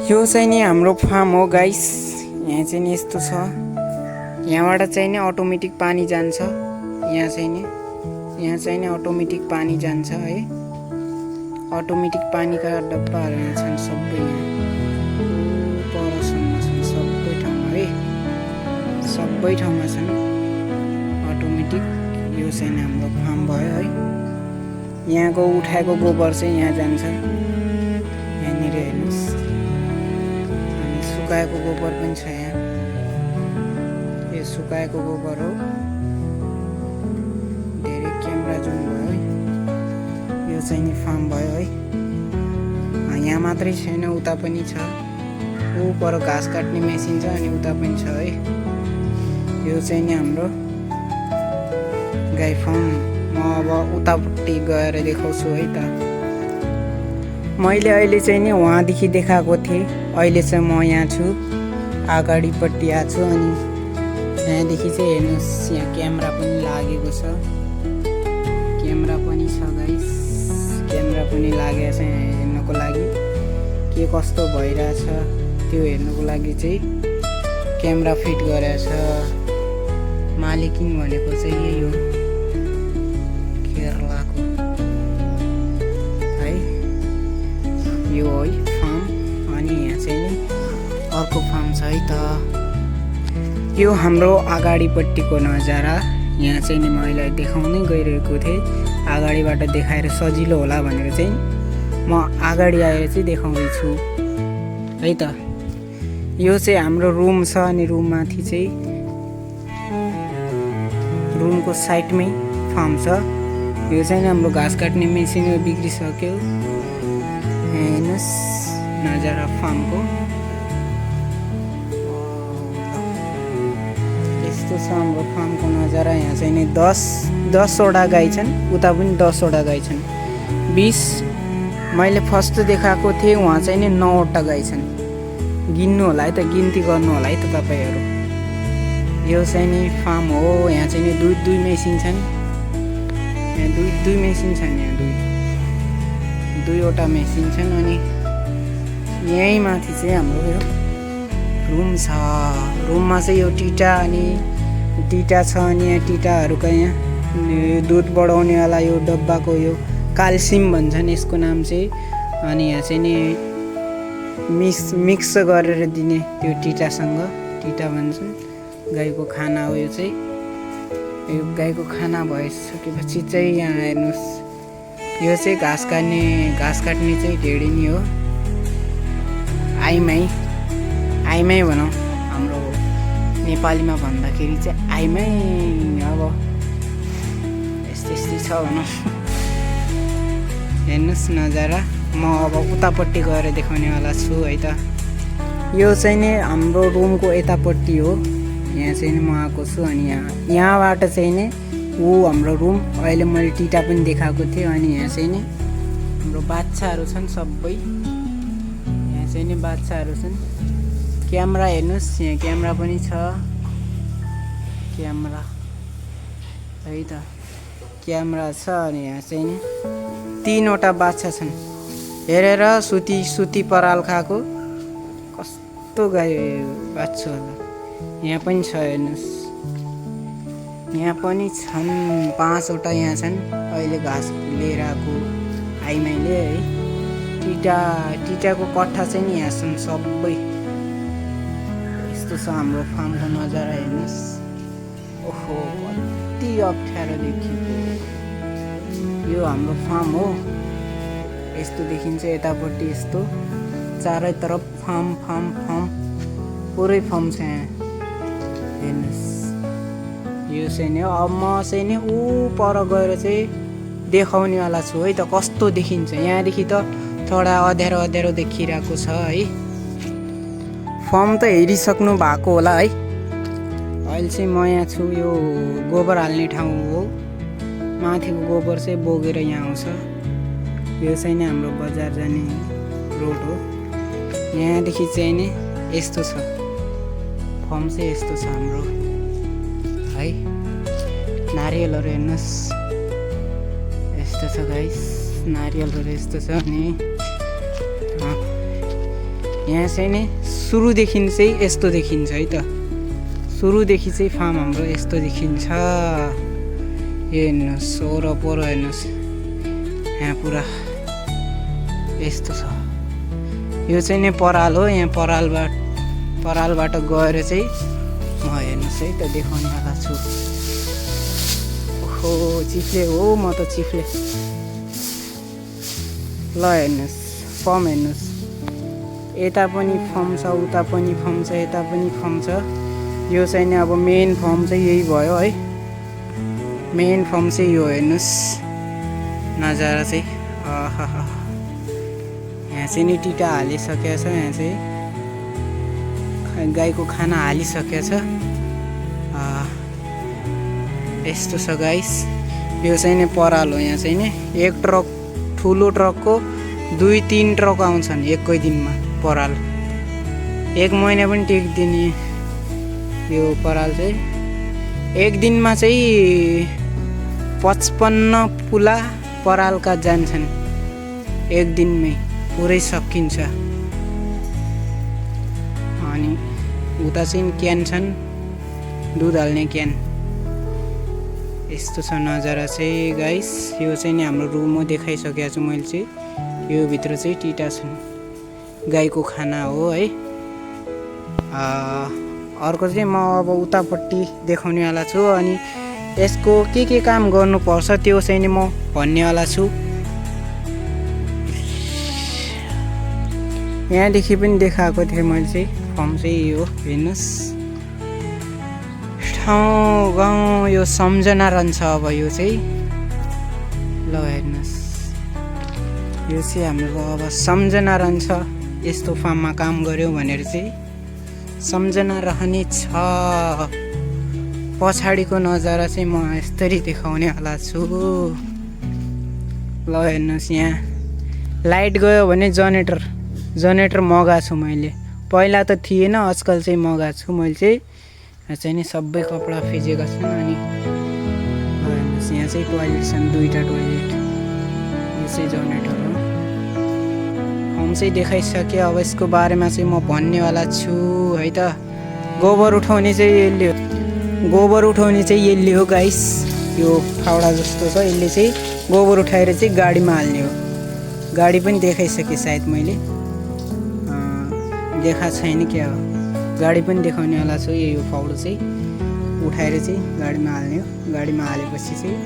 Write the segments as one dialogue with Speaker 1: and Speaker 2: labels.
Speaker 1: यो चाहिँ नि हाम्रो फार्म हो गाइस। यहाँ चाहिँ नि यस्तो छ। यहाँबाट चाहिँ नि अटोमेटिक पानी जान्छ। यहाँ चाहिँ नि अटोमेटिक पानी जान्छ है। अटोमेटिक पानीका डब्बाहरू यहाँ छन् सबै। यहाँ परसम्म छन् सबै ठाउँमा है। सबै ठाउँमा छन् अटोमेटिक। यो चाहिँ नि हाम्रो फार्म भयो है। यहाँको उठाएको गोबर चाहिँ यहाँ जान्छ। यहाँनिर हेर्नुहोस्, अनि सुकाएको गोबर पनि छ यहाँ। यो सुकाएको गोबर हो। धेरै क्यामेरा जुम भयो है। यो चाहिँ नि फार्म भयो है। यहाँ मात्रै छैन, उता पनि छ। ऊ पर घाँस काट्ने मेसिन छ अनि उता पनि छ है। यो चाहिँ नि हाम्रो गाई फार्म। म अब उतापट्टि गएर देखाउँछु है त। मैले अहिले चाहिँ नि वहाँदेखि देखाएको थिएँ। अहिले चाहिँ म यहाँ छु, अगाडिपट्टि आएको छु। अनि यहाँदेखि चाहिँ हेर्नुहोस्, यहाँ क्यामेरा पनि लागेको छ। क्यामेरा पनि छ गाइस। क्यामेरा पनि लागेको छ यहाँ हेर्नको लागि। के कस्तो भइरहेछ त्यो हेर्नुको लागि चाहिँ क्यामेरा फिट गरेको छ। मालिकिन भनेको चाहिँ यही हो, केरलाको है। यो है फार्म। अनि यहाँ चाहिँ नि अर्को फार्म छ है त। यो हाम्रो अगाडिपट्टिको नजारा। यहाँ चाहिँ नि मैले देखाउनै गइरहेको थिएँ। अगाडिबाट देखाएर सजिलो होला भनेर चाहिँ म अगाडि आएर चाहिँ देखाउँदैछु है त। यो चाहिँ हाम्रो रुम छ। अनि रुममाथि चाहिँ रुमको साइडमै फार्म छ। यो चाहिँ हाम्रो घाँस काट्ने मेसिन बिग्रिसक्यो। हेर्नुहोस् नजारा फार्मको। यस्तो छ हाम्रो फार्मको नजारा। यहाँ चाहिँ नि 10वटा गाई छन्। उता पनि 10वटा गाई छन्। 20 मैले फर्स्ट देखाएको थिएँ, उहाँ चाहिँ नि 9वटा गाई छन्। गिन्नु होला है त, गिन्ती गर्नु होला है त तपाईँहरू। यो चाहिँ नि फार्म हो। यहाँ चाहिँ नि दुई मेसिन छन्। यहाँ दुई मेसिन छन्। यहाँ दुईवटा मेसिन छन्। अनि यहीँ माथि चाहिँ हाम्रो यो रुम छ। रुममा चाहिँ यो टिटा छ। अनि यहाँ टिटाहरूको यहाँ दुध बढाउनेवाला यो डब्बाको यो क्याल्सियम भन्छन् यसको नाम चाहिँ। अनि यहाँ चाहिँ नि मिक्स गरेर दिने त्यो टिटासँग, टिटा भन्छन्। गाईको खाना हो यो चाहिँ। यो गाईको खाना भइसकेपछि चाहिँ यहाँ हेर्नुहोस्, यो चाहिँ घाँस काट्ने चाहिँ ढेडिनी हो। आइमाई भनौँ हाम्रो नेपालीमा भन्दाखेरि चाहिँ आइमाई। अब यस्तै छ भनौँ। हेर्नुहोस् नजारा। म अब उतापट्टि गएर देखाउनेवाला छु है त। यो चाहिँ नि हाम्रो रुमको यतापट्टि हो। यहाँ चाहिँ नि म आएको छु। अनि यहाँबाट चाहिँ नि ऊ हाम्रो रुम। अहिले मैले टिटा पनि देखाएको थिएँ। अनि यहाँ चाहिँ नि हाम्रो बाच्छाहरू छन् सबै। यहाँ चाहिँ नि बाच्छाहरू छन्। क्यामेरा हेर्नुहोस्, यहाँ क्यामेरा पनि छ। क्यामेरा है त, क्यामेरा छ। अनि यहाँ चाहिँ नि 3वटा बाच्छा छन्। हेरेर सुती पराल खाएको कस्तो गाई बाच्छा होला। यहाँ पनि छ हेर्नुहोस्। यहाँ पनि छन् 5वटा यहाँ छन्। अहिले घाँस लिएर आएको आइमाईले है। टिटाको कट्ठा चाहिँ नि यहाँ छन् सबै। यस्तो छ हाम्रो फार्मको नजारा हेर्नुहोस्। ओहो कति अप्ठ्यारो देखिएको। यो हाम्रो फार्म हो। यस्तो देखिन्छ यतापट्टि। यस्तो चारैतर्फ फार्म पुरै फार्म छ यहाँ हेर्नुहोस्। यो चाहिँ नि अब म चाहिँ नि ऊ पर गएर चाहिँ देखाउनेवाला छु है त कस्तो देखिन्छ। यहाँदेखि त थोडा अँध्यारो देखिरहेको छ है। फार्म त हेरिसक्नु भएको होला है। अहिले चाहिँ म यहाँ छु। यो गोबर हाल्ने ठाउँ हो। माथिको गोबर चाहिँ बोकेर यहाँ आउँछ। यो चाहिँ नि हाम्रो बजार जाने रोड हो। यहाँदेखि चाहिँ नि यस्तो छ फार्म चाहिँ। यस्तो छ हाम्रो है। नारियलहरू हेर्नुहोस् यस्तो छ गाइस। नारियलहरू यस्तो छ। अनि यहाँ चाहिँ नि सुरुदेखि चाहिँ यस्तो देखिन्छ है त। सुरुदेखि चाहिँ फार्म हाम्रो यस्तो देखिन्छ। यो हेर्नुहोस् वरपर हेर्नुहोस् यहाँ पुरा यस्तो छ। यो चाहिँ नि पराल हो। यहाँ परालबाट गएर चाहिँ म हेर्नुहोस् है त देखाउनेवाला छु। ओहो चिफ्ले हो, म त चिफ्ले। ल हेर्नुहोस् फर्म हेर्नुहोस्, यता पनि फर्म छ, उता पनि फर्म छ, यता पनि फर्म छ। यो चाहिँ नि अब मेन फर्म चाहिँ यही भयो है। मेन फर्म चाहिँ यो हेर्नुहोस् नजारा चाहिँ। यहाँ चाहिँ नि टिटा हालिसकेको छ। यहाँ चाहिँ गाईको खाना हालिसकेको छ। यस्तो छ गाइस। यो चाहिँ नि पराल हो। यहाँ चाहिँ नि एक ट्रक, ठुलो ट्रकको 2-3 ट्रक आउँछन् एकै दिनमा पराल। एक महिना पनि टेक्दिने यो पराल चाहिँ। एक दिनमा चाहिँ 55 पुला परालका जान्छन् एक दिनमै, पुरै सकिन्छ। अनि उता चाहिँ क्यान छन्, दुध हाल्ने क्यान। यस्तो छ नजारा चाहिँ गाइस। यो चाहिँ नि हाम्रो रुम हो, देखाइसकेको छु मैले चाहिँ। यो भित्र चाहिँ टिटा छन्, गाईको खाना हो है। अर्को चाहिँ म अब उतापट्टि देखाउनेवाला छु। अनि यसको के काम गर्नुपर्छ त्यो चाहिँ नि म भन्नेवाला छु। यहाँदेखि पनि देखाएको थिएँ मैले चाहिँ। फर्म चाहिँ यो हेर्नुहोस्, ठाउँ गाउँ यो सम्झना रहन्छ। अब यो चाहिँ ल हेर्नुहोस्, यो चाहिँ हाम्रो अब सम्झना रहन्छ। यस्तो फार्ममा काम गऱ्यौँ भनेर चाहिँ सम्झना रहने छ। पछाडिको नजारा चाहिँ म यस्तरी देखाउनेवाला छु। ल हेर्नुहोस्, यहाँ लाइट गयो भने जेनेरेटर मगाएको छु मैले। पहिला त थिएन, आजकल चाहिँ मगाएको छु मैले चाहिँ। यहाँ चाहिँ नि सबै कपडा फिजेका छन्। अनि हेर्नुहोस् यहाँ चाहिँ टोइलेट छन्, 2टा टोइलेट। यो चाहिँ जेनेरेटर हो। हम चाहिँ देखाइसकेँ। अब यसको बारेमा चाहिँ म भन्नेवाला छु है त। गोबर उठाउने चाहिँ यसले हो गाइस। यो फाउडा जस्तो छ, यसले चाहिँ गोबर उठाएर चाहिँ गाडीमा हाल्ने हो। गाडी पनि देखाइसकेँ सायद मैले, देखा छैन क्या हो। गाडी पनि देखाउनेवाला छु। यही हो फाउडो चाहिँ उठाएर चाहिँ गाडीमा हाल्ने हो। गाडीमा हालेपछि चाहिँ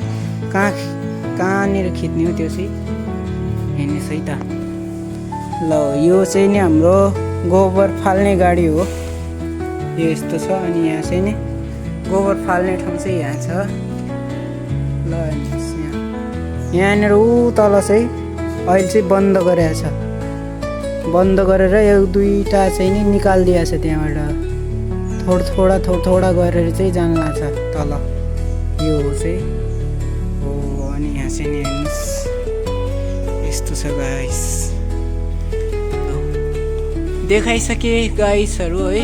Speaker 1: कहाँनिर खिच्ने हो त्यो चाहिँ हेर्नुहोस् है त। ल यो चाहिँ नि हाम्रो गोबर फाल्ने गाडी हो। यो यस्तो छ। अनि यहाँ चाहिँ नि गोबर फाल्ने ठाउँ चाहिँ यहाँ छ। ल हेर्नुहोस् यहाँनिर ऊ तल चाहिँ अहिले चाहिँ बन्द गरेको छ। बन्द गरेर यो 2टा चाहिँ नि निकालिदिएको छ। त्यहाँबाट थोडा गरेर चाहिँ जान लाग्छ तल। यो चाहिँ हो। अनि यहाँ चाहिँ नि हेर्नुहोस् यस्तो छ गाइस। देखाइसके गाइसहरू है।